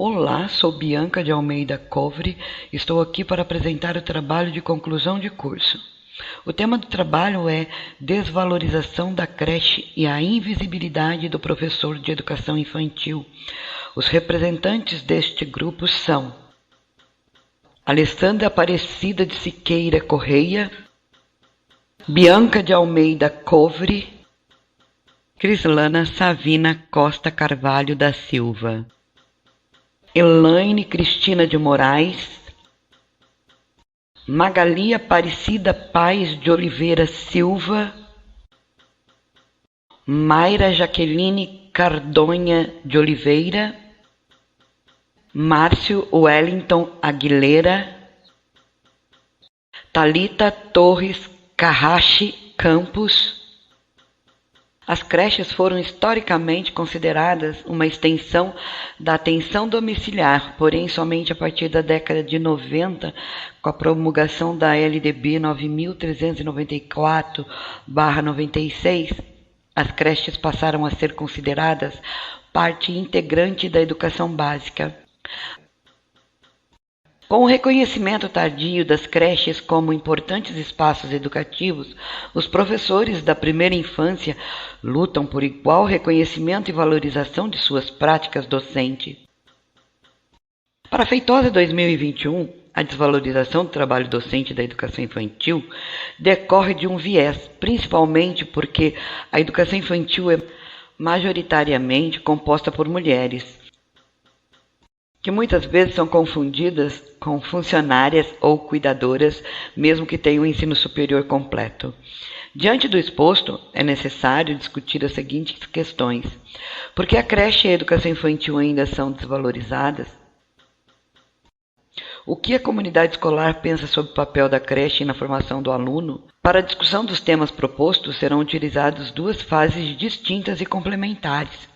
Olá, sou Bianca de Almeida Covre, estou aqui para apresentar o trabalho de conclusão de curso. O tema do trabalho é Desvalorização da creche e a invisibilidade do professor de educação infantil. Os representantes deste grupo são Alessandra Aparecida de Siqueira Correia, Bianca de Almeida Covre, Crislana Savina Costa Carvalho da Silva, Elaine Cristina de Moraes, Magali Aparecida Paes de Oliveira Silva, Mayra Jaqueline Cardonha de Oliveira, Márcio Wellington Aguilera, Thalita Torres Carrache Campos. As creches foram historicamente consideradas uma extensão da atenção domiciliar, porém somente a partir da década de 90, com a promulgação da LDB 9394/96, as creches passaram a ser consideradas parte integrante da educação básica. Com o reconhecimento tardio das creches como importantes espaços educativos, os professores da primeira infância lutam por igual reconhecimento e valorização de suas práticas docentes. Para a Feitosa 2021, a desvalorização do trabalho docente da educação infantil decorre de um viés, principalmente porque a educação infantil é majoritariamente composta por mulheres, que muitas vezes são confundidas com funcionárias ou cuidadoras, mesmo que tenham o ensino superior completo. Diante do exposto, é necessário discutir as seguintes questões. Por que a creche e a educação infantil ainda são desvalorizadas? O que a comunidade escolar pensa sobre o papel da creche na formação do aluno? Para a discussão dos temas propostos, serão utilizadas duas fases distintas e complementares,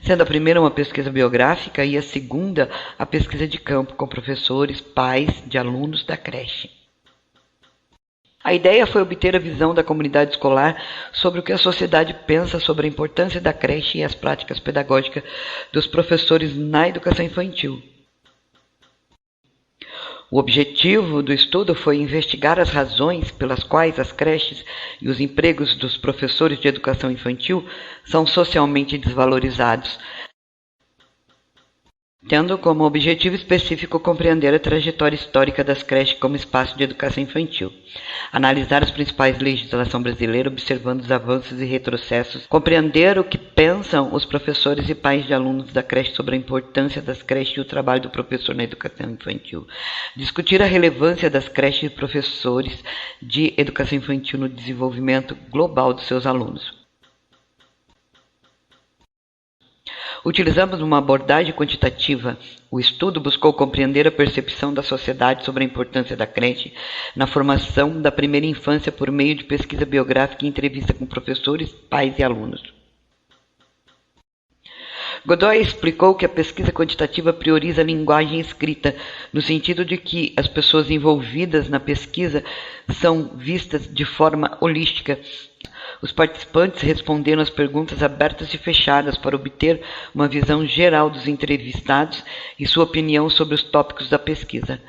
sendo a primeira uma pesquisa biográfica e a segunda a pesquisa de campo com professores, pais de alunos da creche. A ideia foi obter a visão da comunidade escolar sobre o que a sociedade pensa sobre a importância da creche e as práticas pedagógicas dos professores na educação infantil. O objetivo do estudo foi investigar as razões pelas quais as creches e os empregos dos professores de educação infantil são socialmente desvalorizados, tendo como objetivo específico compreender a trajetória histórica das creches como espaço de educação infantil, analisar as principais legislações brasileiras, observando os avanços e retrocessos, compreender o que pensam os professores e pais de alunos da creche sobre a importância das creches e o trabalho do professor na educação infantil, discutir a relevância das creches e professores de educação infantil no desenvolvimento global dos seus alunos. Utilizamos uma abordagem quantitativa. O estudo buscou compreender a percepção da sociedade sobre a importância da creche na formação da primeira infância por meio de pesquisa biográfica e entrevista com professores, pais e alunos. Godoy explicou que a pesquisa quantitativa prioriza a linguagem escrita, no sentido de que as pessoas envolvidas na pesquisa são vistas de forma holística. Os participantes responderam às perguntas abertas e fechadas para obter uma visão geral dos entrevistados e sua opinião sobre os tópicos da pesquisa.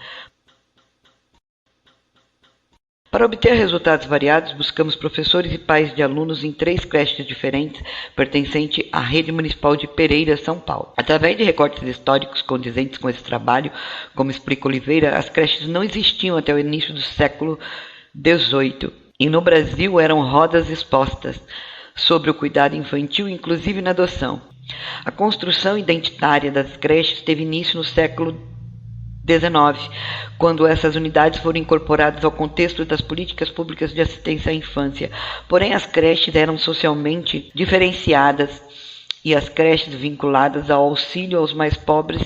Para obter resultados variados, buscamos professores e pais de alunos em 3 creches diferentes, pertencentes à Rede Municipal de Pereira, São Paulo. Através de recortes históricos condizentes com esse trabalho, como explica Oliveira, as creches não existiam até o início do século XVIII. E no Brasil eram rodas expostas sobre o cuidado infantil, inclusive na adoção. A construção identitária das creches teve início no século XIX, quando essas unidades foram incorporadas ao contexto das políticas públicas de assistência à infância. Porém, as creches eram socialmente diferenciadas e as creches vinculadas ao auxílio aos mais pobres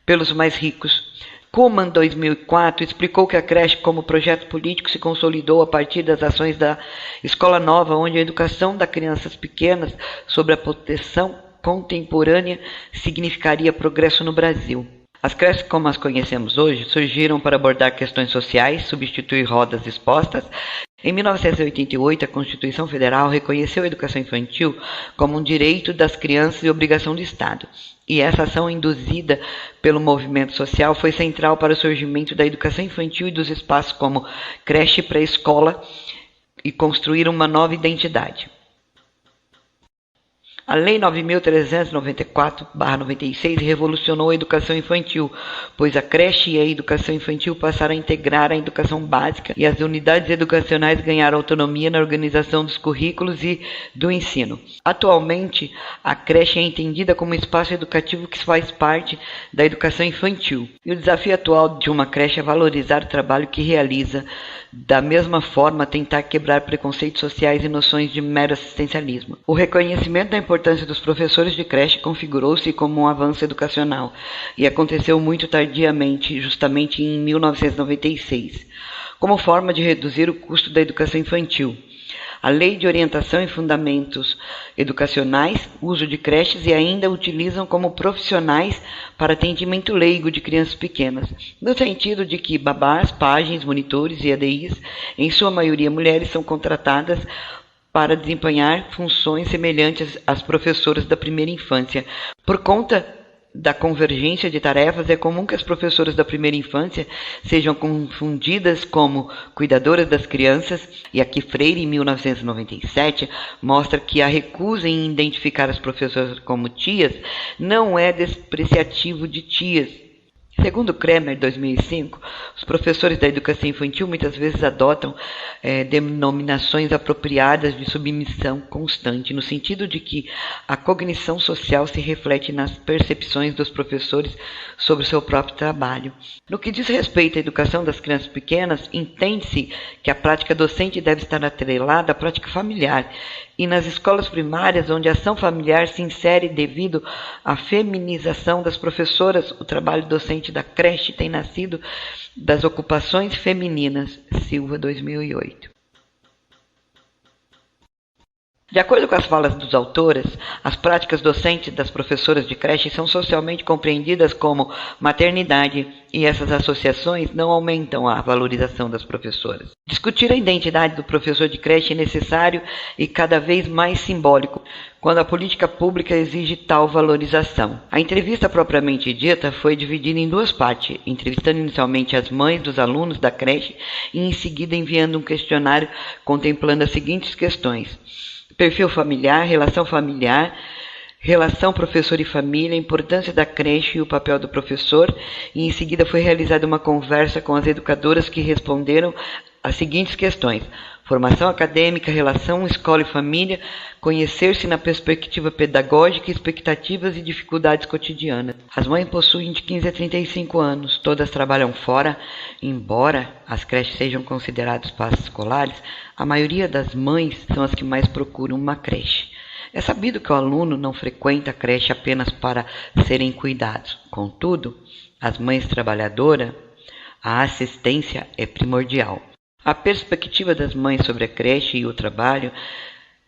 pelos mais ricos. Kuhlman, 2004, explicou que a creche como projeto político se consolidou a partir das ações da Escola Nova, onde a educação das crianças pequenas sobre a proteção contemporânea significaria progresso no Brasil. As creches, como as conhecemos hoje, surgiram para abordar questões sociais, substituir rodas expostas Em 1988, a Constituição Federal reconheceu a educação infantil como um direito das crianças e obrigação do Estado. E essa ação induzida pelo movimento social foi central para o surgimento da educação infantil e dos espaços como creche e pré-escola e construir uma nova identidade. A Lei 9.394/96 revolucionou a educação infantil, pois a creche e a educação infantil passaram a integrar a educação básica e as unidades educacionais ganharam autonomia na organização dos currículos e do ensino. Atualmente, a creche é entendida como um espaço educativo que faz parte da educação infantil. E o desafio atual de uma creche é valorizar o trabalho que realiza, da mesma forma tentar quebrar preconceitos sociais e noções de mero assistencialismo. O reconhecimento da importância dos professores de creche configurou-se como um avanço educacional e aconteceu muito tardiamente, justamente em 1996, como forma de reduzir o custo da educação infantil. A Lei de Orientação e Fundamentos Educacionais, uso de creches e ainda utilizam como profissionais para atendimento leigo de crianças pequenas, no sentido de que babás, pajens, monitores e ADIs, em sua maioria mulheres, são contratadas para desempenhar funções semelhantes às professoras da primeira infância. Por conta da convergência de tarefas, é comum que as professoras da primeira infância sejam confundidas como cuidadoras das crianças, e aqui Freire, em 1997, mostra que a recusa em identificar as professoras como tias não é despreciativo de tias. Segundo Kremer, 2005, os professores da educação infantil muitas vezes adotam denominações apropriadas de submissão constante, no sentido de que a cognição social se reflete nas percepções dos professores sobre o seu próprio trabalho. No que diz respeito à educação das crianças pequenas, entende-se que a prática docente deve estar atrelada à prática familiar, e nas escolas primárias, onde a ação familiar se insere devido à feminização das professoras, o trabalho docente da creche tem nascido das ocupações femininas. Silva, 2008. De acordo com as falas dos autoras, as práticas docentes das professoras de creche são socialmente compreendidas como maternidade, e essas associações não aumentam a valorização das professoras. Discutir a identidade do professor de creche é necessário e cada vez mais simbólico, quando a política pública exige tal valorização. A entrevista propriamente dita foi dividida em duas partes, entrevistando inicialmente as mães dos alunos da creche e em seguida enviando um questionário contemplando as seguintes questões: perfil familiar, relação professor e família, importância da creche e o papel do professor, e em seguida foi realizada uma conversa com as educadoras que responderam as seguintes questões: formação acadêmica, relação escola e família, conhecer-se na perspectiva pedagógica, expectativas e dificuldades cotidianas. As mães possuem de 15 a 35 anos, todas trabalham fora, embora as creches sejam consideradas espaços escolares, a maioria das mães são as que mais procuram uma creche. É sabido que o aluno não frequenta a creche apenas para serem cuidados. Contudo, as mães trabalhadoras, a assistência é primordial. A perspectiva das mães sobre a creche e o trabalho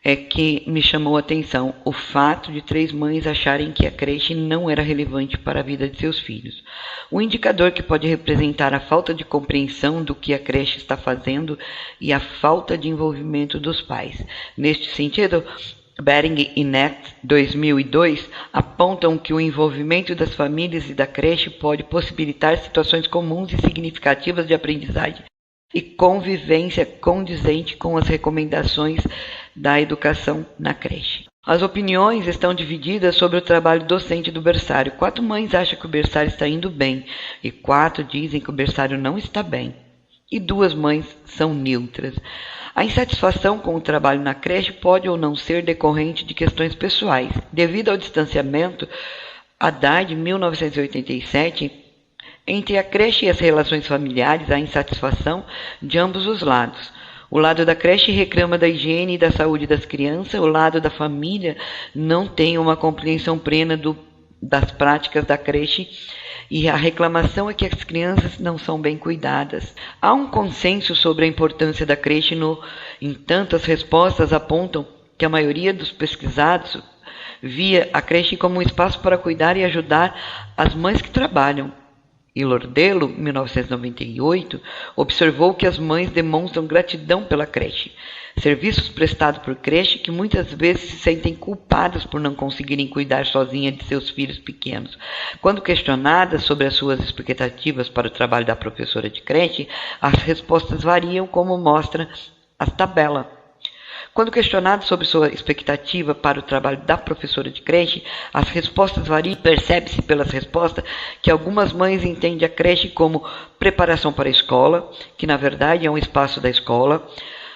é que me chamou a atenção o fato de 3 mães acharem que a creche não era relevante para a vida de seus filhos. Um indicador que pode representar a falta de compreensão do que a creche está fazendo e a falta de envolvimento dos pais. Neste sentido, Bering e Nett, 2002, apontam que o envolvimento das famílias e da creche pode possibilitar situações comuns e significativas de aprendizagem e convivência condizente com as recomendações da educação na creche. As opiniões estão divididas sobre o trabalho docente do berçário. 4 mães acham que o berçário está indo bem e 4 dizem que o berçário não está bem. E 2 mães são neutras. A insatisfação com o trabalho na creche pode ou não ser decorrente de questões pessoais. Devido ao distanciamento, Haddad, 1987, entre a creche e as relações familiares, há insatisfação de ambos os lados. O lado da creche reclama da higiene e da saúde das crianças, o lado da família não tem uma compreensão plena das práticas da creche e a reclamação é que as crianças não são bem cuidadas. Há um consenso sobre a importância da creche, no entanto, as respostas apontam que a maioria dos pesquisados via a creche como um espaço para cuidar e ajudar as mães que trabalham. e Lordello, 1998, observou que as mães demonstram gratidão pela creche. Serviços prestados por creche que muitas vezes se sentem culpadas por não conseguirem cuidar sozinha de seus filhos pequenos. Quando questionadas sobre as suas expectativas para o trabalho da professora de creche, as respostas variam, como mostra a tabela. Quando questionado sobre sua expectativa para o trabalho da professora de creche, as respostas variam. Percebe-se pelas respostas que algumas mães entendem a creche como preparação para a escola, que na verdade é um espaço da escola.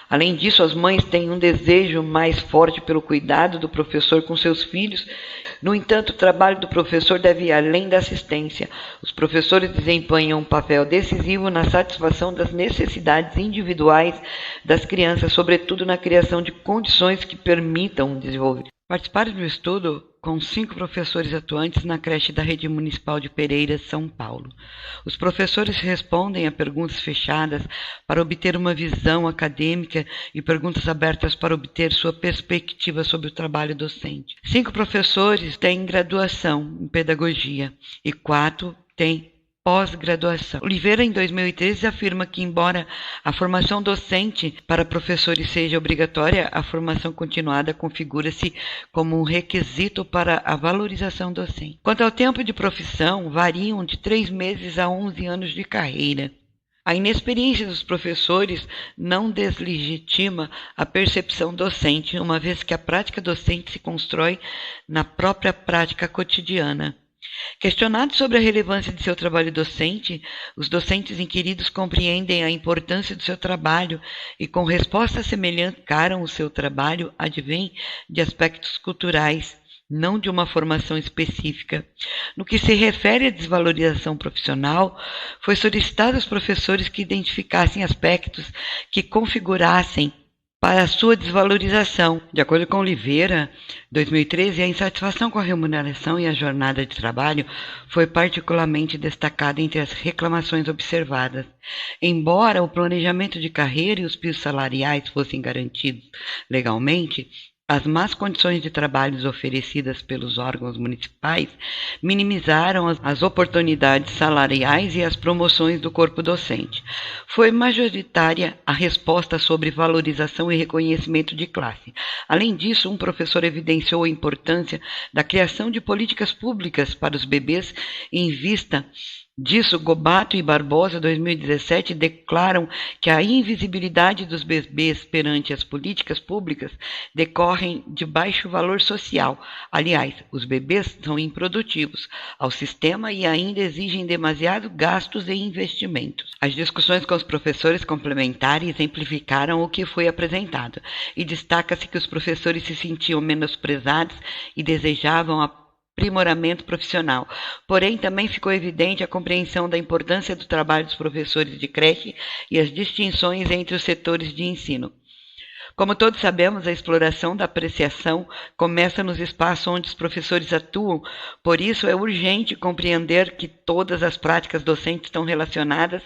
Além disso, as mães têm um desejo mais forte pelo cuidado do professor com seus filhos. No entanto, o trabalho do professor deve ir além da assistência. Os professores desempenham um papel decisivo na satisfação das necessidades individuais das crianças, sobretudo na criação de condições que permitam o desenvolvimento. Participaram do estudo com 5 professores atuantes na creche da Rede Municipal de Pereira, São Paulo. Os professores respondem a perguntas fechadas para obter uma visão acadêmica e perguntas abertas para obter sua perspectiva sobre o trabalho docente. 5 professores têm graduação em pedagogia e 4 têm pós-graduação. Oliveira, em 2013, afirma que, embora a formação docente para professores seja obrigatória, a formação continuada configura-se como um requisito para a valorização docente. Quanto ao tempo de profissão, variam de 3 meses a 11 anos de carreira. A inexperiência dos professores não deslegitima a percepção docente, uma vez que a prática docente se constrói na própria prática cotidiana. Questionados sobre a relevância de seu trabalho docente, os docentes inquiridos compreendem a importância do seu trabalho e, com respostas semelhantes, encaram o seu trabalho advém de aspectos culturais, não de uma formação específica. No que se refere à desvalorização profissional, foi solicitado aos professores que identificassem aspectos que configurassem para a sua desvalorização. De acordo com Oliveira, 2013, a insatisfação com a remuneração e a jornada de trabalho foi particularmente destacada entre as reclamações observadas. Embora o planejamento de carreira e os pisos salariais fossem garantidos legalmente, as más condições de trabalho oferecidas pelos órgãos municipais minimizaram as oportunidades salariais e as promoções do corpo docente. Foi majoritária a resposta sobre valorização e reconhecimento de classe. Além disso, um professor evidenciou a importância da criação de políticas públicas para os bebês em vista disso. Gobato e Barbosa, 2017, declaram que a invisibilidade dos bebês perante as políticas públicas decorrem de baixo valor social. Aliás, os bebês são improdutivos ao sistema e ainda exigem demasiado gastos e investimentos. As discussões com os professores complementares exemplificaram o que foi apresentado, e destaca-se que os professores se sentiam menosprezados e desejavam aprimoramento profissional. Porém, também ficou evidente a compreensão da importância do trabalho dos professores de creche e as distinções entre os setores de ensino. Como todos sabemos, a exploração da apreciação começa nos espaços onde os professores atuam, por isso é urgente compreender que todas as práticas docentes estão relacionadas,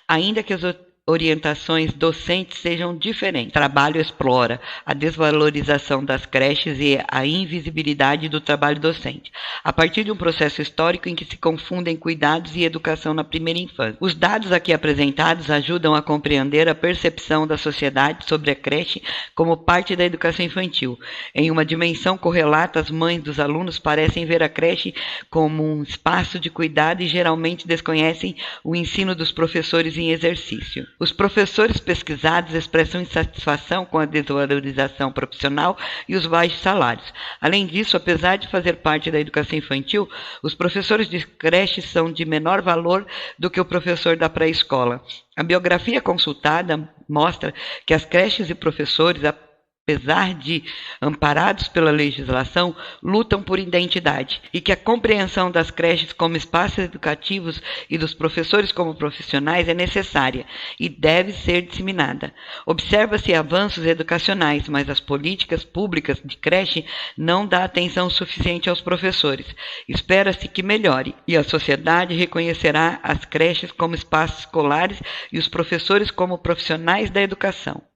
ainda que as orientações docentes sejam diferentes. O trabalho explora a desvalorização das creches e a invisibilidade do trabalho docente, a partir de um processo histórico em que se confundem cuidados e educação na primeira infância. Os dados aqui apresentados ajudam a compreender a percepção da sociedade sobre a creche como parte da educação infantil. Em uma dimensão correlata, as mães dos alunos parecem ver a creche como um espaço de cuidado e geralmente desconhecem o ensino dos professores em exercício. Os professores pesquisados expressam insatisfação com a desvalorização profissional e os baixos salários. Além disso, apesar de fazer parte da educação infantil, os professores de creche são de menor valor do que o professor da pré-escola. A biografia consultada mostra que as creches e professores, apesar de amparados pela legislação, lutam por identidade e que a compreensão das creches como espaços educativos e dos professores como profissionais é necessária e deve ser disseminada. Observa-se avanços educacionais, mas as políticas públicas de creche não dão atenção suficiente aos professores. Espera-se que melhore e a sociedade reconhecerá as creches como espaços escolares e os professores como profissionais da educação.